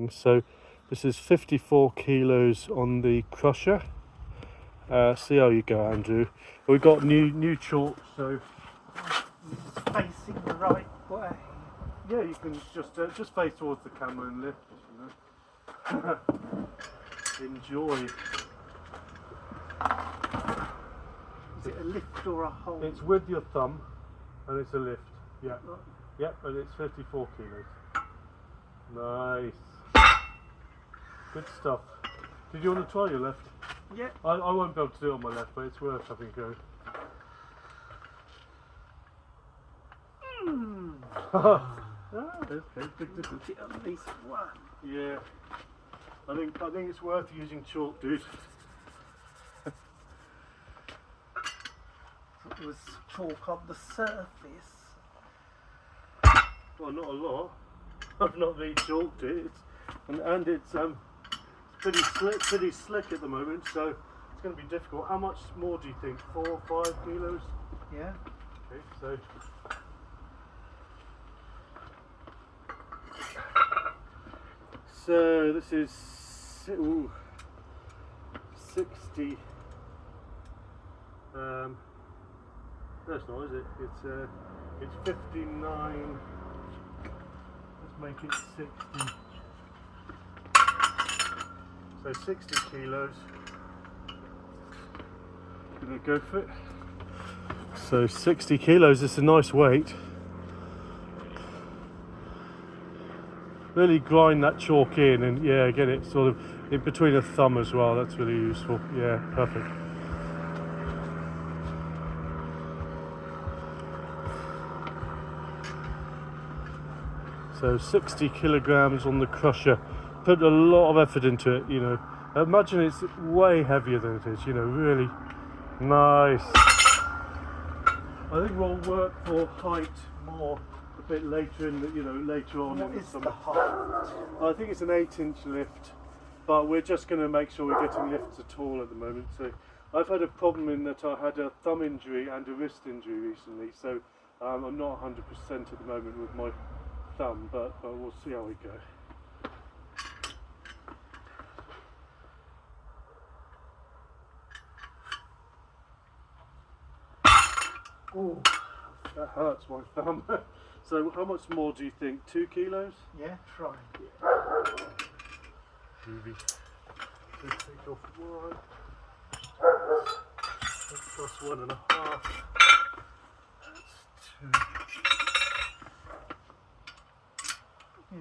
things. So this is 54 kilos on the crusher. See how you go, Andrew. We've got new chalk, so It's facing the right way. yeah, you can just face towards the camera and lift, you know. Enjoy. Is it a lift or a hold? It's with your thumb, and it's a lift. Yeah. Yep, and it's 54 kilos. Nice. Good stuff. Did you want to try your left? Yeah. I won't be able to do it on my left, but it's worth having a go. Okay, big difference. Get at least one. Yeah. I think it's worth using chalk, dude. It was chalk on the surface. Well, not a lot. I've not really chalked it, and it's pretty slick at the moment, so it's going to be difficult. How much more do you think? 4 or 5 kilos? Yeah. Okay, so this is 60. That's not, is it? It's 59. Let's make it 60. So 60 kilos. Gonna go for it. So 60 kilos is a nice weight. Really grind that chalk in, and yeah, get it sort of in between a thumb as well. That's really useful. Yeah, perfect. So 60 kilograms on the crusher. Put a lot of effort into it, you know. Imagine it's way heavier than it is, you know, really nice. I think we'll work for height more a bit later in the, later on. What is the height? I think it's an 8-inch lift, but we're just going to make sure we're getting lifts at all at the moment. So I've had a problem in that I had a thumb injury and a wrist injury recently, so I'm not 100% at the moment with my thumb, but we'll see how we go. Oh, that hurts my thumb. So how much more do you think? 2 kilos? Yeah, try. Movie. Let's take off 1. That's plus 1.5. That's 2.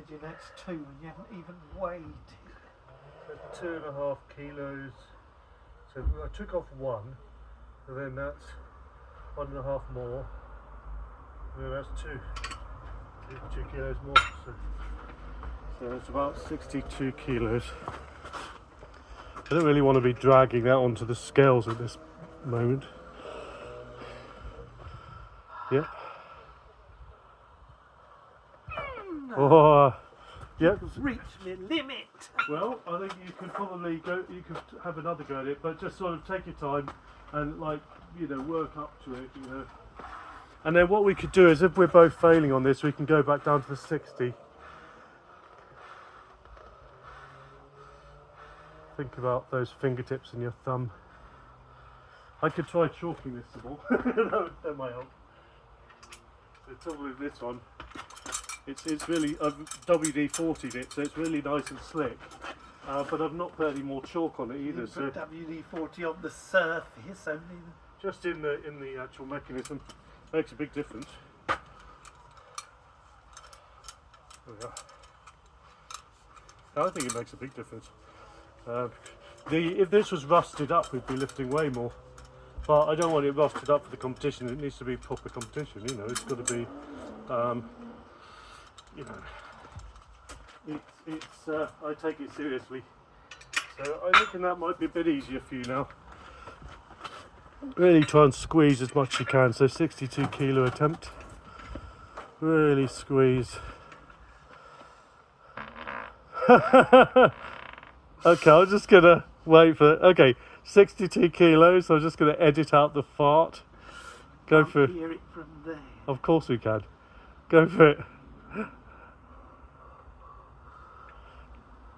Yeah, that's 2 and you haven't even weighed it. So 2.5 kilos. So I took off 1, and then that's 1.5 more. And then that's 2. 2 kilos more. So it's about 62 kilos. I don't really want to be dragging that onto the scales at this moment. Yep. Oh, yep. Reach the limit. Well, I think you could probably go. You could have another go at it, but just sort of take your time and, work up to it. And then what we could do is, if we're both failing on this, we can go back down to the 60. Think about those fingertips and your thumb. I could try chalking this some more. that might help. The trouble with this one, it's really, I've WD-40'd it, so it's really nice and slick. But I've not put any more chalk on it either. You So put WD-40 on the surface only. just in the actual mechanism makes a big difference. There we are. I think it makes a big difference. If this was rusted up, we'd be lifting way more. But I don't want it rusted up for the competition. It needs to be proper competition. It's got to be, I take it seriously. So I reckon that might be a bit easier for you now. Really try and squeeze as much as you can. So 62 kilo attempt. Really squeeze. Okay, I'm just gonna wait for it. Okay, 62 kilos. I'm just gonna edit out the fart. Go for it. Hear it from there. Of course we can. Go for it.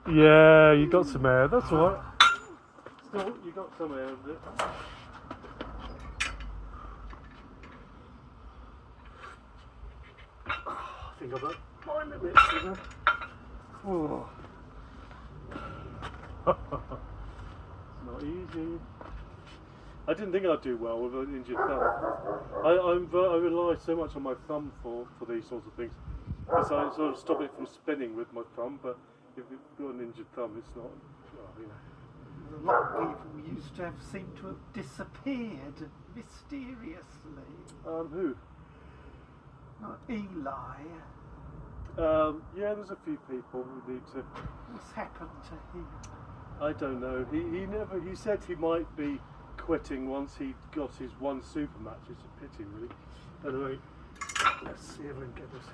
Yeah, you got some air. That's all right. Still, you got some air with it. I think I've got 9 minutes. Oh. It's not easy. I didn't think I'd do well with an injured thumb. I rely so much on my thumb for these sorts of things. Because I sort of stop it from spinning with my thumb, but if you've got an injured thumb, it's not, well, you know. A lot of people used to have seemed to have disappeared mysteriously. Who? Not Eli. Yeah, there's a few people who need to. What's happened to him? I don't know. He said he might be quitting once he got his one super match. It's a pity, really. Anyway, let's see if we can get this.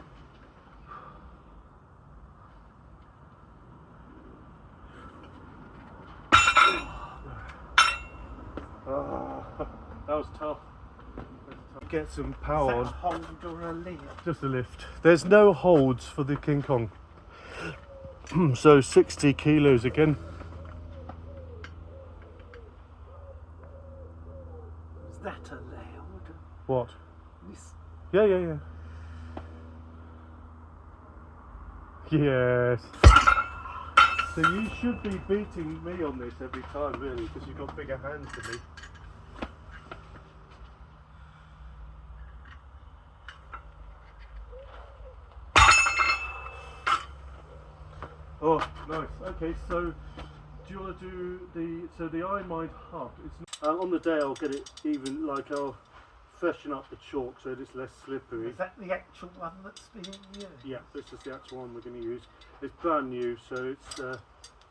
That was tough. Get some power on. Is that a hold or a lift? Just a lift. There's no holds for the King Kong. So 60 kilos again. Is that allowed? What? This Yeah. Yes. So you should be beating me on this every time, really, because you've got bigger hands than me. Oh, nice. Okay, so do you want to do the iMind hub? It's not, on the day I'll get it even, like I'll freshen up the chalk so it's less slippery. is that the actual one that's being used? Yeah, this is the actual one we're going to use. It's brand new, so it's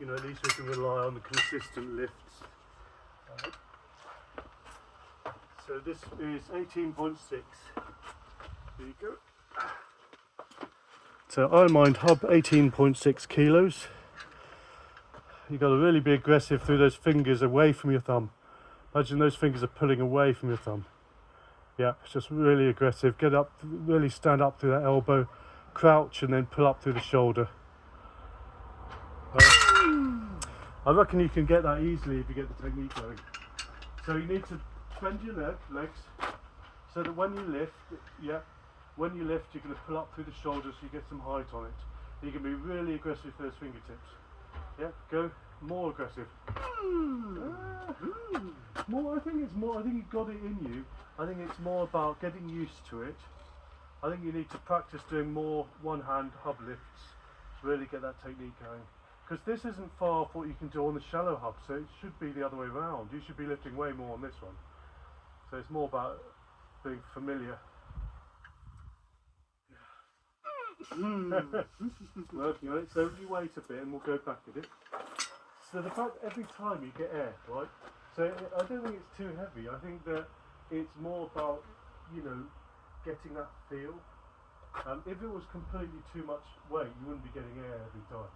you know, at least we can rely on the consistent lifts. So this is 18.6. There you go. So iMind hub, 18.6 kilos. You've got to really be aggressive through those fingers away from your thumb. Imagine those fingers are pulling away from your thumb. Yeah, it's just really aggressive. Get up, really stand up through that elbow, crouch and then pull up through the shoulder. I reckon you can get that easily if you get the technique going. So you need to bend your legs, so that when you lift, when you lift you're going to pull up through the shoulders so you get some height on it. You can be really aggressive with those fingertips. Yeah, go more aggressive. More. I think it's more. I think you've got it in you. I think it's more about getting used to it. I think you need to practice doing more one-hand hub lifts to really get that technique going. Because this isn't far off what you can do on the shallow hub, so it should be the other way around. You should be lifting way more on this one. So it's more about being familiar. Working on it, so you wait a bit and we'll go back at it. So the fact every time you get air, right? So I don't think it's too heavy. I think that it's more about, you know, getting that feel. If it was completely too much weight, you wouldn't be getting air every time.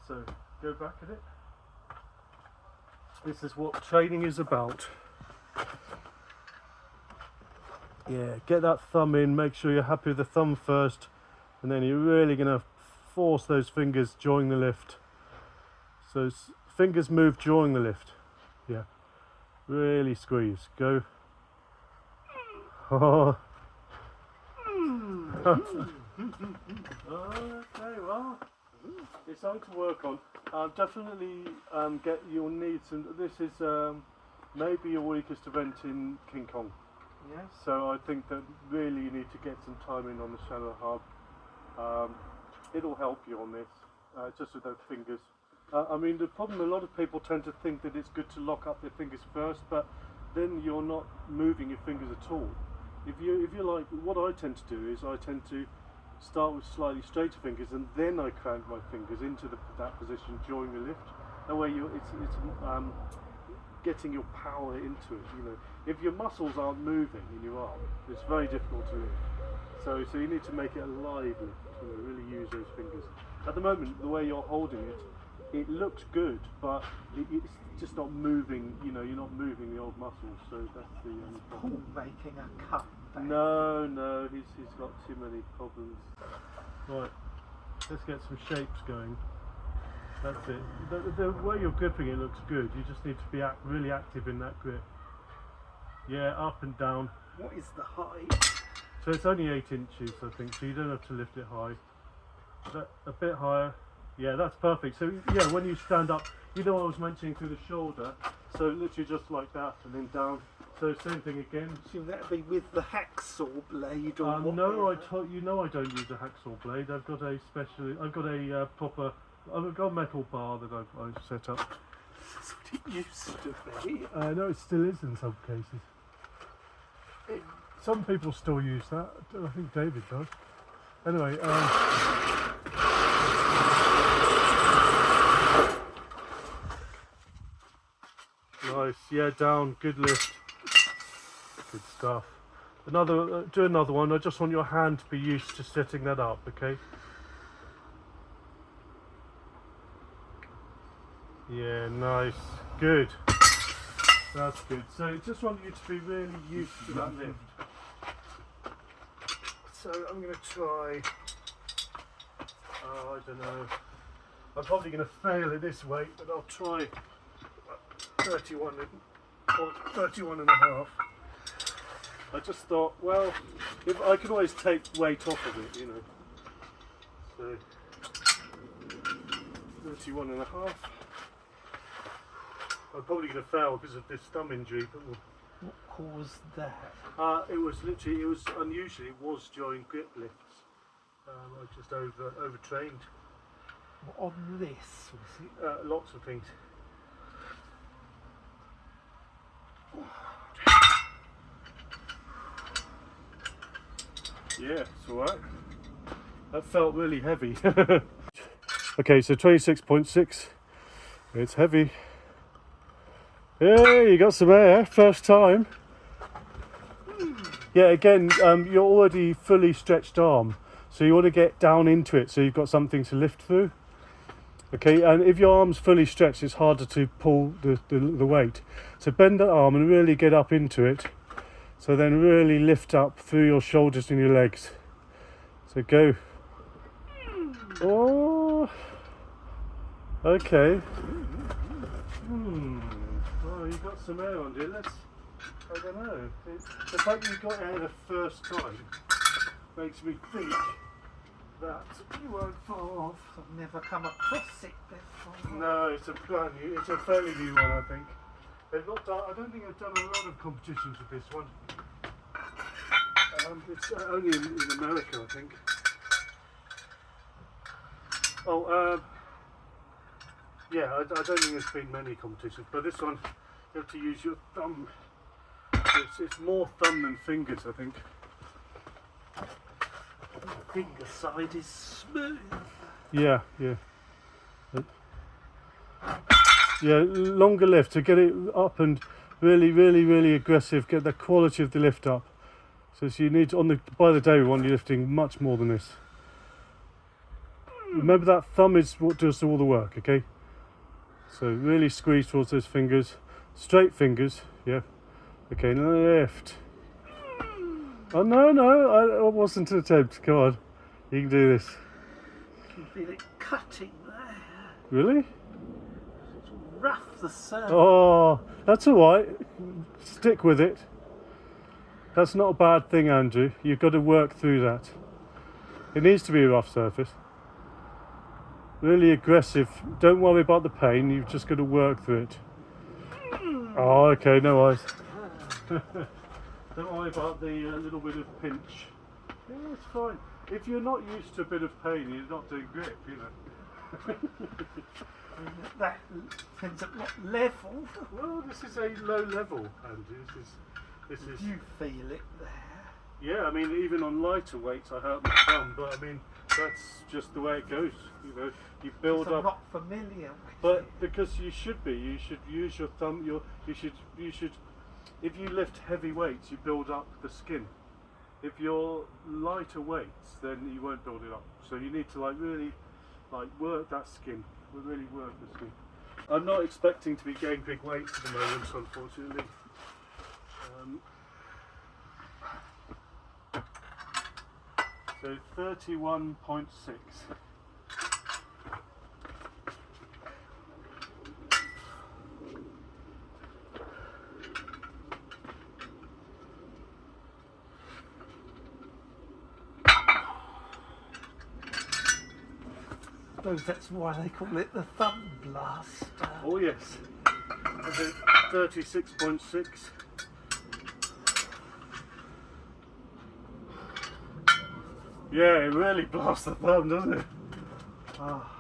So go back at it. This is what training is about. Yeah, get that thumb in, make sure you're happy with the thumb first, and then you're really going to force those fingers during the lift. So fingers move during the lift. Yeah, really squeeze. Go. Oh. Okay, well, it's something to work on. Definitely you'll need some. This is maybe your weakest event in King Kong. Yes. So I think that really you need to get some time in on the shallow hub. It'll help you on this, just with those fingers. I mean, the problem, a lot of people tend to think that it's good to lock up their fingers first, but then you're not moving your fingers at all. If you're like, what I tend to do is I tend to start with slightly straighter fingers and then I crank my fingers into that position during the lift. That way it's getting your power into it. You know, if your muscles aren't moving in your arm, it's very difficult to lift. So you need to make it a live lift. You know, really use those fingers. At the moment, the way you're holding it, it looks good, but it's just not moving. You know, you're not moving the old muscles. So that's the only problem. Paul making a cut there. No, he's got too many problems. Right, let's get some shapes going. That's it. The way you're gripping it looks good. You just need to be really active in that grip. Yeah, up and down. What is the height? So it's only 8 inches, I think, so you don't have to lift it high. A bit higher. Yeah, that's perfect. So yeah, when you stand up, you know what I was mentioning through the shoulder, so literally just like that and then down. So same thing again. Should that be with the hacksaw blade or no, you know I don't use a hacksaw blade. I've got a proper, I've got a metal bar that I've set up. That's what it used to be. No, it still is in some cases. Some people still use that. I think David does. Anyway, nice. Yeah, down. Good lift. Good stuff. Do another one. I just want your hand to be used to setting that up. Okay. Yeah, nice. Good. That's good. So I just want you to be really used to that lift. So I'm going to try, I don't know, I'm probably going to fail at this weight, but I'll try 31 or 31 and a half. I just thought, well, if I can always take weight off of it, you know. So 31 and a half. I'm probably going to fail because of this thumb injury, but we'll... What caused that? It was unusually, it was during grip lifts. I just overtrained. On this, was it? Lots of things. Yeah, it's alright. That felt really heavy. Okay, so 26.6. It's heavy. Yeah, you got some air, first time. Yeah, again, you're already fully stretched arm, so you want to get down into it so you've got something to lift through. Okay, and if your arm's fully stretched, it's harder to pull the weight. So bend that arm and really get up into it. So then really lift up through your shoulders and your legs. So go. Oh, okay. Oh, you got some air on you. I don't know. The fact you got air the first time makes me think that you won't fall off. I've never come across it before. No, it's a fairly new one, I think. They've not done. I don't think they've done a lot of competitions with this one. It's only in America, I think. Oh, yeah, I don't think there's been many competitions, but this one you have to use your thumb. It's more thumb than fingers, I think. The finger side is smooth. Yeah. Yeah, longer lift to get it up and really aggressive. Get the quality of the lift up. So you need by the day we want you lifting much more than this. Remember that thumb is what does all the work. Okay. So really squeeze towards those fingers, straight fingers. Yeah. Okay, lift. Oh no, it wasn't an attempt. Come on, you can do this. You can feel it cutting there. Really? It's rough, the surface. Oh, that's all right. Stick with it. That's not a bad thing, Andrew. You've got to work through that. It needs to be a rough surface. Really aggressive. Don't worry about the pain. You've just got to work through it. Oh, okay, no worries. Don't worry about the little bit of pinch. Yeah, it's fine. If you're not used to a bit of pain, you're not doing grip, you know. That depends at what level. Well, this is a low level, Andrew. This is. You feel it there. Yeah, I mean, even on lighter weights, I hurt my thumb, but I mean, that's just the way it goes. You know, you build up. I'm not familiar with But it. because you should be, you should use your thumb. You should. If you lift heavy weights, you build up the skin. If you're lighter weights, then you won't build it up. So you need to really work that skin. Really work the skin. I'm not expecting to be getting big weights at the moment, unfortunately. So 31.6. suppose that's why they call it the thumb blaster. Oh yes. Is it 36.6? Yeah, it really blasts the thumb, doesn't it? Ah.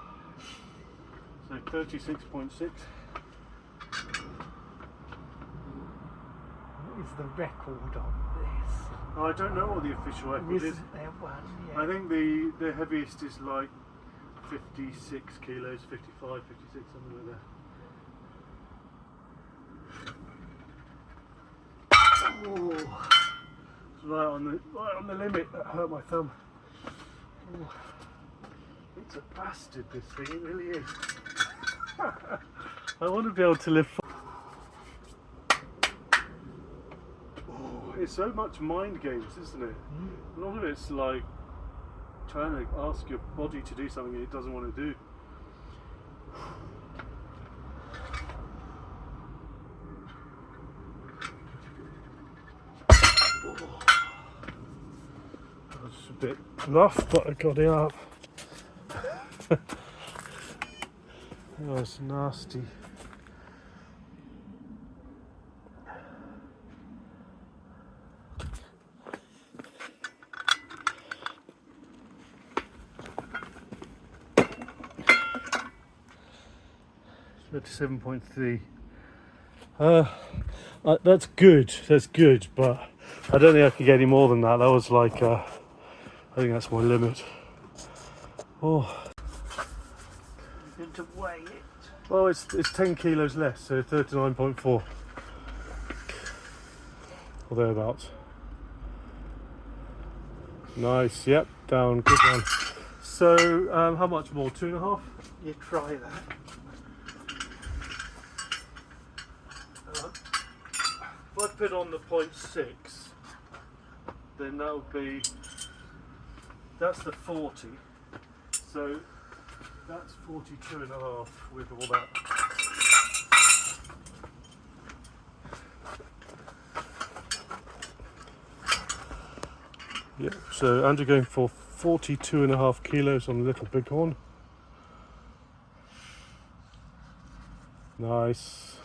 So 36.6. What is the record on this? I don't know what the official record is. Isn't there one? Yeah. I think the heaviest is like 56 kilos, 55, 56, something like that. Oh, it's right on the limit. That hurt my thumb. Oh, it's a bastard, this thing. It really is. I want to be able to live. Oh, it's so much mind games, isn't it? A lot of it's like trying to ask your body to do something it doesn't want to do. That was a bit rough, but I got it up. That was nasty. It's 37.3. That's good. That's good, but I don't think I can get any more than that. That was like, I think that's my limit. Oh. You're going to weigh it. Well, it's 10 kilos less, so 39.4 or thereabouts. Nice, yep, down, good one. So, how much more? 2.5? You try that. If I put on the 0.6, then that would be, that's the 40. So that's 42.5 with all that. Yep, so Andrew going for 42.5 kilos on the little bighorn. Nice.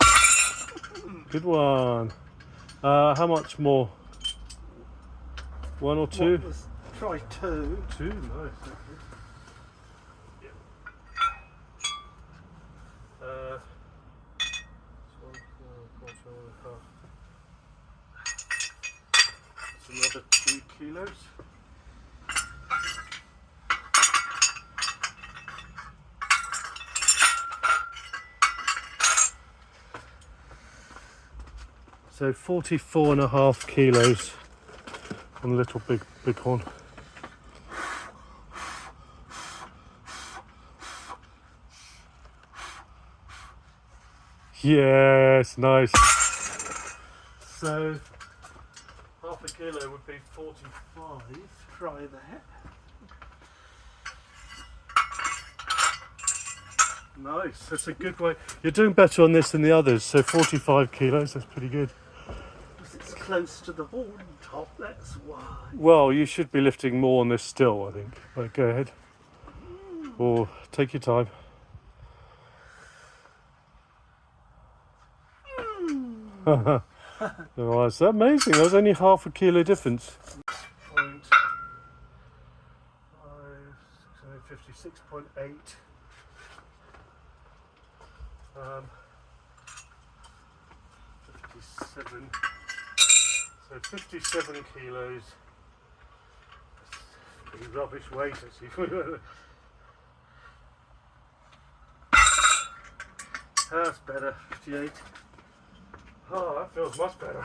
Good one. How much more? One or two? Try two. Two, nice. Okay. Yep. That's another 2 kilos. So 44.5 kilos on a little bighorn. Yes, nice. So half a kilo would be 45. Try that. Nice, that's a good way. You're doing better on this than the others, so 45 kilos, that's pretty good. Because it's close to the horn top, that's why. Well, you should be lifting more on this still, I think. But go ahead. Or take your time. Oh, that's amazing. That was only half a kilo difference. 56.8. 57. So 57 kilos. That's pretty rubbish weight actually. That's better. 58. Oh, that feels much better.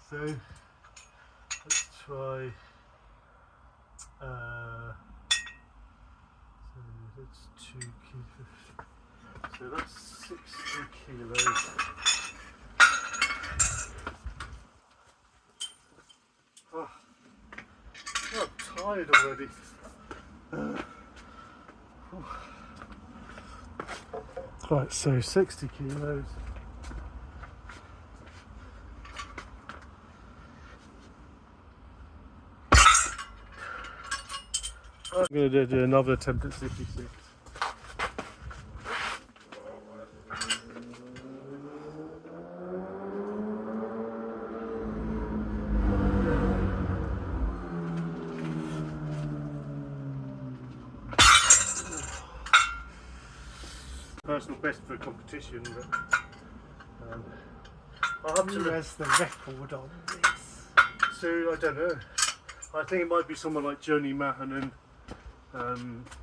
So let's try. So that's 2 kilos. So that's 60 kilos. Oh, I'm tired already. Right, so 60 kilos. I'm going to do another attempt at 56. Personal best for competition, but I'll have to Who look. has the record on this? So I don't know. I think it might be someone like Joni Mahanen.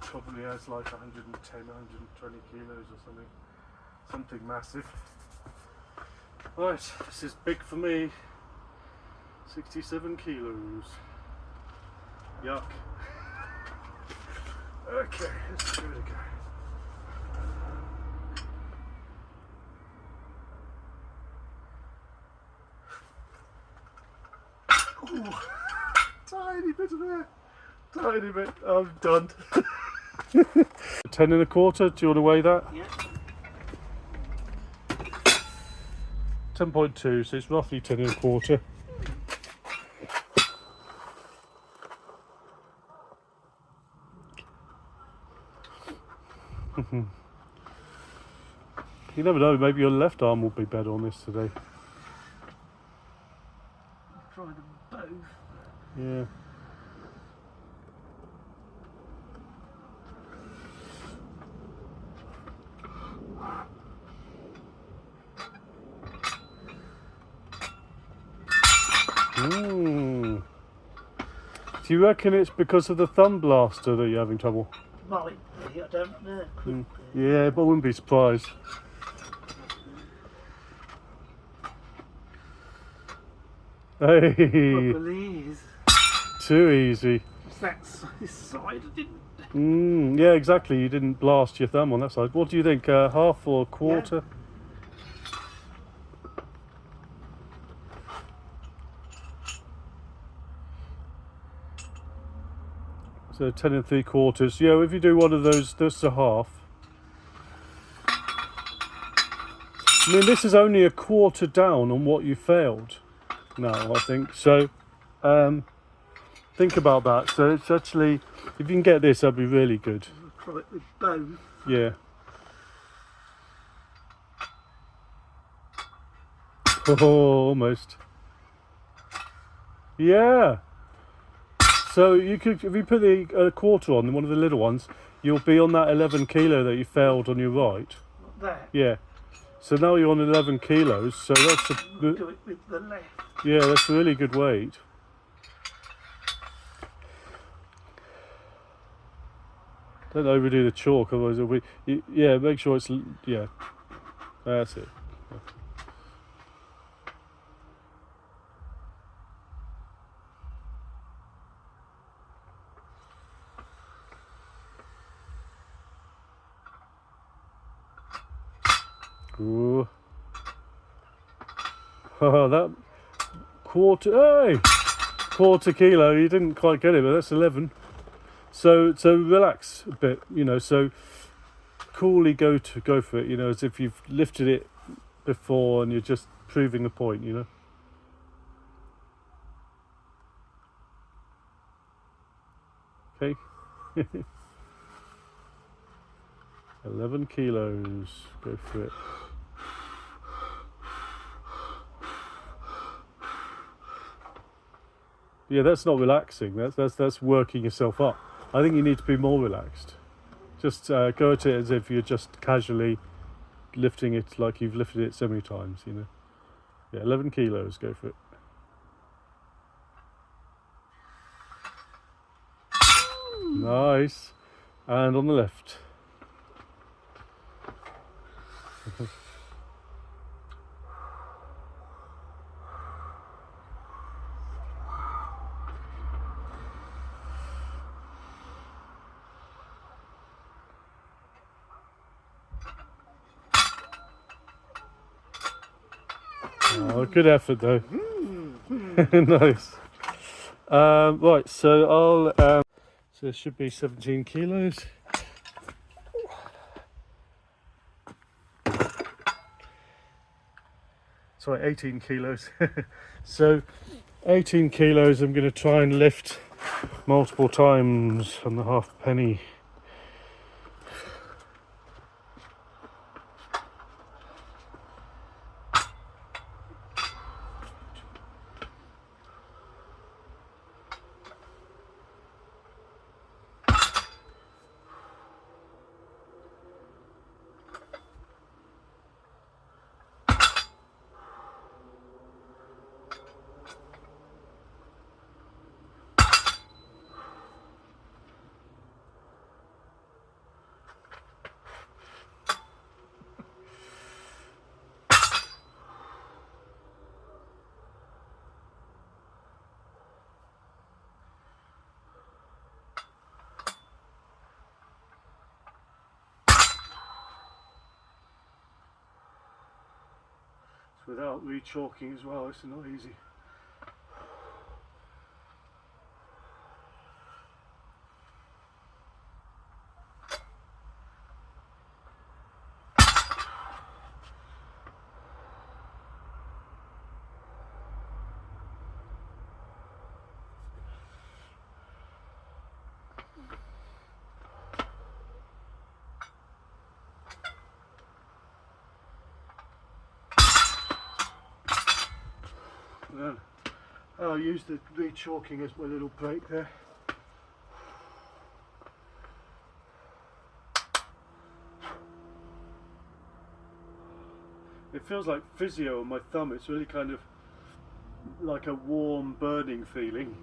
Probably has like 110, 120 kilos or something. Something massive. Right, this is big for me. 67 kilos. Yuck. Okay, let's give it a go. Ooh, tiny bit of air. Tiny bit. I'm done. 10 and a quarter. Do you want to weigh that? Yeah. 10.2, so it's roughly 10 and a quarter. You never know, maybe your left arm will be better on this today. Try them both. Yeah. Do you reckon it's because of the thumb blaster that you're having trouble? Might be, I don't know. Could be. Yeah, but I wouldn't be surprised. Hey, Probably is. too easy. That's this side, I didn't. Yeah, exactly. You didn't blast your thumb on that side. What do you think? Half or quarter? So 10 and 3/4. Yeah, if you do one of those, that's a half. I mean, this is only a quarter down on what you failed now, I think. So, think about that. So it's actually, if you can get this, that'd be really good. I'll try it with both. Yeah. Oh, almost. Yeah. So you could, if you put the quarter on one of the little ones, you'll be on that 11 kilo that you failed on your right. Like that. Yeah. So now you're on 11 kilos. So that's We'll do it with the left. yeah, that's a really good weight. Don't overdo the chalk, otherwise it'll be. Yeah, make sure it's. Yeah. That's it. Ooh. Oh, that quarter, hey! Quarter kilo, you didn't quite get it, but that's 11. So relax a bit, so coolly go for it, as if you've lifted it before and you're just proving a point, Okay. 11 kilos, go for it. Yeah, that's not relaxing. That's working yourself up. I think you need to be more relaxed. Just go at it as if you're just casually lifting it like you've lifted it so many times, Yeah, 11 kilos, go for it. Nice. And on the left. Oh, good effort though. Nice. Right, so I'll. So it should be 17 kilos. Sorry, 18 kilos. So 18 kilos I'm going to try and lift multiple times on the halfpenny. Without re-chalking as well, it's not easy. Then I'll use the re-chalking as my little break there. It feels like physio on my thumb. It's really kind of like a warm burning feeling.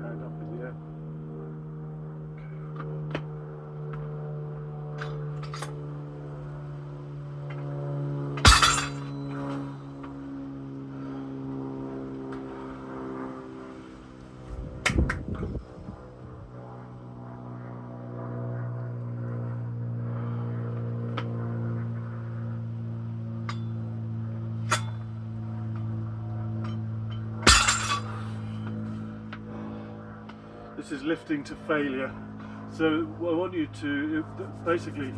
Hand up in the air. This is lifting to failure. So I want you to, basically,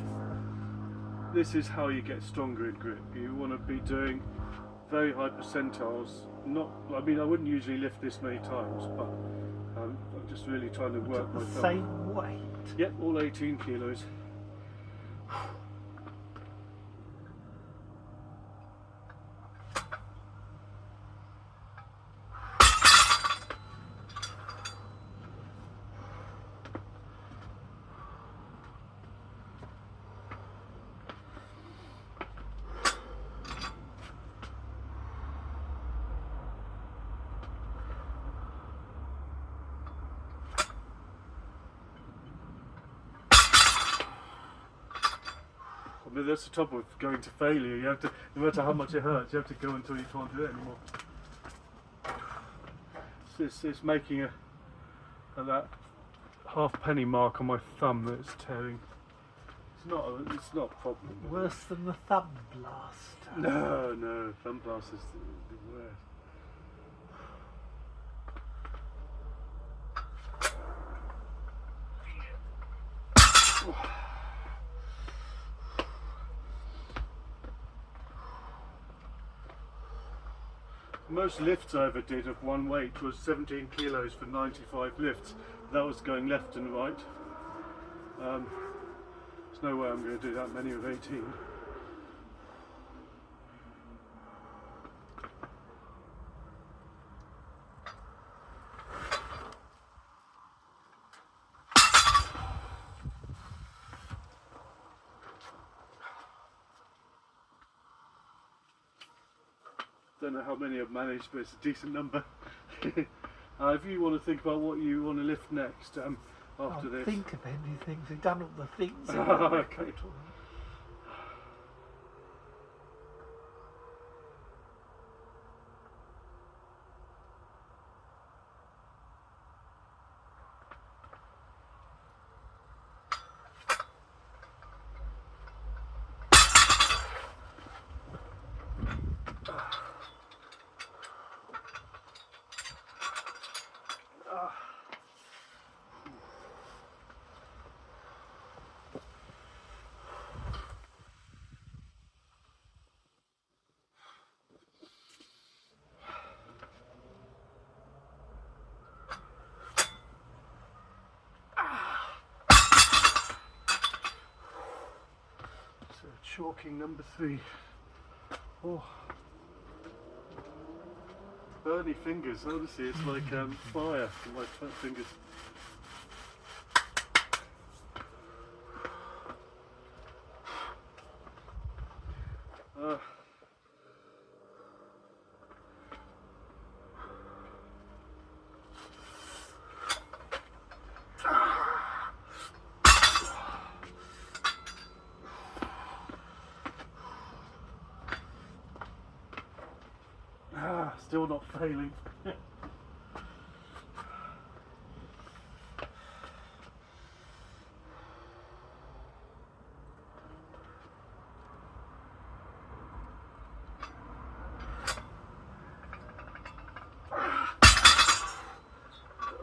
this is how you get stronger in grip. You want to be doing very high percentiles. Not, I mean, I wouldn't usually lift this many times, but I'm just really trying to work my thumb. Same weight? Yep, all 18 kilos. I mean, that's the trouble with going to failure. You have to, no matter how much it hurts, you have to go until you can't do it anymore. It's making that halfpenny mark on my thumb that's tearing. It's not a problem. Worse than the thumb blast? No, thumb blast is the worst. Most lifts I ever did of one weight was 17 kilos for 95 lifts. That was going left and right. There's no way I'm going to do that many of 18. Don't know how many I've managed, but it's a decent number. If you want to think about what you want to lift next after this. Think of anything. We've done all the things. Okay. chalking number 3. Oh. Burny fingers, honestly, it's like fire in my fingers. Still not failing.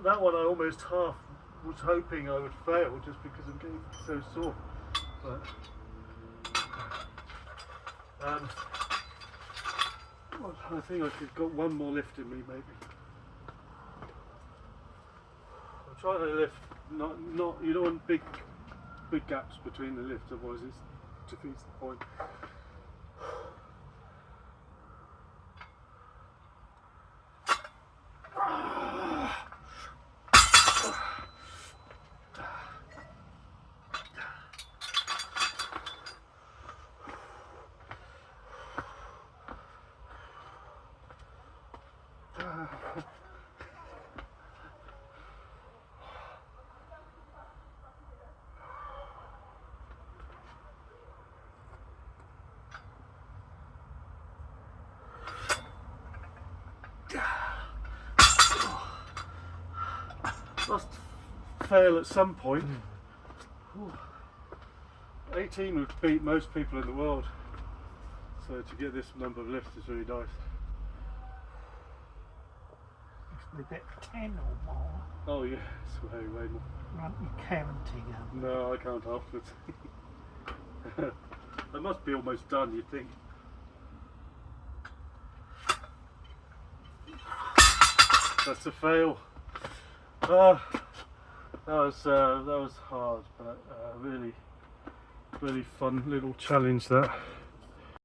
That one I almost half was hoping I would fail just because I'm getting so sore. But, I think I could got one more lift in me maybe. I'm trying to lift, not you don't want big gaps between the lifts, otherwise it defeats the point. Must fail at some point. 18 would beat most people in the world, so to get this number of lifts is really nice. We get 10 or more. Oh yeah, it's way more. Aren't you counting them? No, I can't afterwards. They must be almost done, you'd think. That's a fail. That was hard, but really fun little challenge that.